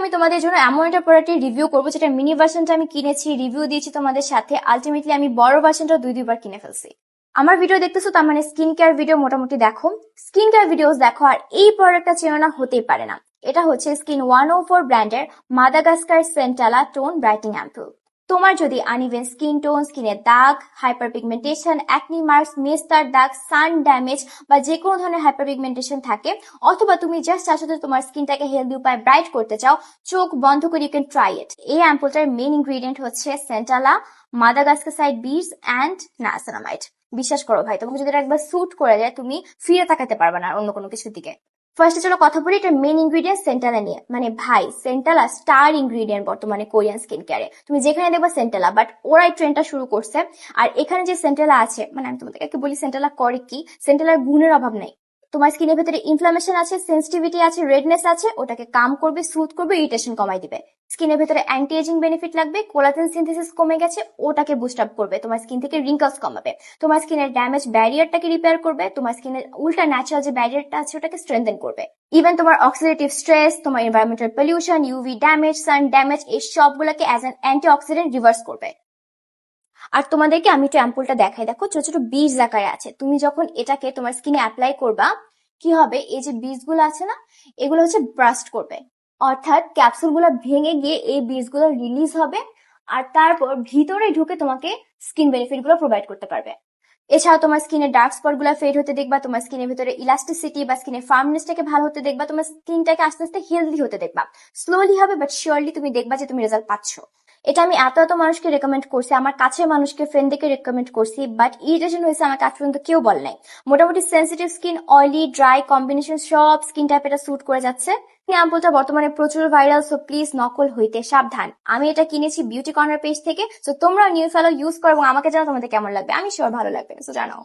আমি তোমাদের জন্য এমন একটা প্রোডাক্টের রিভিউ করবো যেটা মিনি ভার্সনটা আমি কিনেছি, রিভিউ দিয়েছি তোমাদের সাথে। আলটিমেটলি আমি বড় ভার্সনটা দুইবার কিনে ফেলছি। আমার ভিডিও দেখতেছো, তার মানে স্কিন কেয়ার ভিডিও মোটামুটি দেখো, স্কিন কেয়ার ভিডিওস দেখো, আর এই প্রোডাক্টটা চেনো না হতেই পারে না। এটা হচ্ছে স্কিন 104 ব্র্যান্ডের মাদাগাস্কার সেন্টালা টোন ব্রাইটেনিং অ্যাম্পুল। তোমার যদি আনইভেন স্কিন টোন, স্কিনের দাগ, হাইপার পিগমেন্টেশন, অ্যাকনি মার্কস, মেস্তার দাগ, সান ড্যামেজ বা যে কোনো ধরনের হাইপার পিগমেন্টেশন থাকে, অথবা তুমি জাস্ট আসলে তোমার স্কিনটাকে হেলদি উপায় ব্রাইট করতে চাও, চোখ বন্ধ করে ইউ ক্যান ট্রাই ইট। এই অ্যাম্পুলটার মেইন ইনগ্রেডিয়েন্ট হচ্ছে সেন্টালা, মাদাগাস্কার বিডস অ্যান্ড নায়াসিনামাইড। বিশ্বাস করো ভাই, তোমাকে যদি এটা একবার স্যুট করে যায়, তুমি ফিরে তাকাতে পারবে না অন্য কোনো কিছুর দিকে। ফার্স্টে চলো কথা বলি এটার মেইন ইনগ্রিডিয়েন্ট সেন্টালা নিয়ে। মানে ভাই, সেন্টালা স্টার ইনগ্রিডিয়েন্ট বর্তমানে কোরিয়ান স্কিন কেয়ারে। তুমি যেখানে দেখবা সেন্টালা, বাট ওরা এই ট্রেন্ডটা শুরু করছে। আর এখানে যে সেন্টালা আছে, মানে আমি তোমাদেরকে বলি সেন্টালা করে কি। সেন্টালার গুণের অভাব নাই। তোমার স্কিনের ভেতরে ইনফ্লামেশন আছে, সেন্সিটিভিটি আছে, রেডনেস আছে, ওটাকে কাম করবে, সুথ করবে, ইরিটেশন কমাই দিবে। স্কিনের ভেতরে অ্যান্টি এজিং বেনিফিট লাগবে, কোলাজেন সিনথেসিস কমে গেছে, ওটাকে বুস্ট আপ করবে, তোমার স্কিন থেকে রিঙ্কলস কমাবে, তোমার স্কিনের ড্যামেজ ব্যারিয়ারটাকে রিপেয়ার করবে, তোমার স্কিনের উল্টা ন্যাচারাল যে ব্যারিয়ারটা আছে ওটাকে স্ট্রেংথেন করবে। ইভেন তোমার অক্সিডেটিভ স্ট্রেস, তোমার environmental pollution, UV damage, sun damage, এই সবগুলোকে as an antioxidant reverse করবে। আর তোমাদেরকে আমি একটু অ্যাম্পুলটা দেখাই, দেখো ছোট ছোট বীজ আকারে আছে। তুমি যখন এটাকে তোমার স্কিনে অ্যাপ্লাই করবা, কি হবে, এই যে বীজগুলো আছে না, এগুলো হচ্ছে ব্রাস্ট করবে, অর্থাৎ ক্যাপসুলগুলো ভেঙে গিয়ে এই বীজগুলো রিলিজ হবে, আর তারপর ভিতরে ঢুকে তোমাকে স্কিন বেনিফিট গুলো প্রোভাইড করতে পারবে। এছাড়া তোমার স্কিনের ডার্ক স্পট গুলো ফেড হতে দেখবা, তোমার স্কিনের ভিতরে ইলাস্টিসিটি বা স্কিনের ফার্মনেসটাকে ভালো হতে দেখবা, তোমার স্কিনটাকে আস্তে আস্তে হেলদি হতে দেখবা। স্লোলি হবে বাট শিওরলি তুমি দেখবা যে তুমি রেজাল্ট পাচ্ছ। এটা আমি এত এত মানুষকে রেকমেন্ড করছি, আমার কাছের মানুষকে, ফ্রেন্ডদেরকে রেকমেন্ড করছি, বাট ইরিটেশন হয়েছে আমাকে আজ পর্যন্ত কেউ বলে নাই। মোটামুটি sensitive skin, oily, dry combination সব স্কিন টাইপ এটা স্যুট করে যাচ্ছে। এই অ্যাম্পুলটা বর্তমানে প্রচুর ভাইরাল, সো প্লিজ নকল হইতে সাবধান। আমি এটা কিনেছি বিউটি কর্নার পেজ থেকে, সো তোমরা নিউ ফেলো ইউজ করো এবং আমাকে জানাও তোমাদের কেমন লাগবে। আমি শিওর ভালো লাগবে, সো জানাও।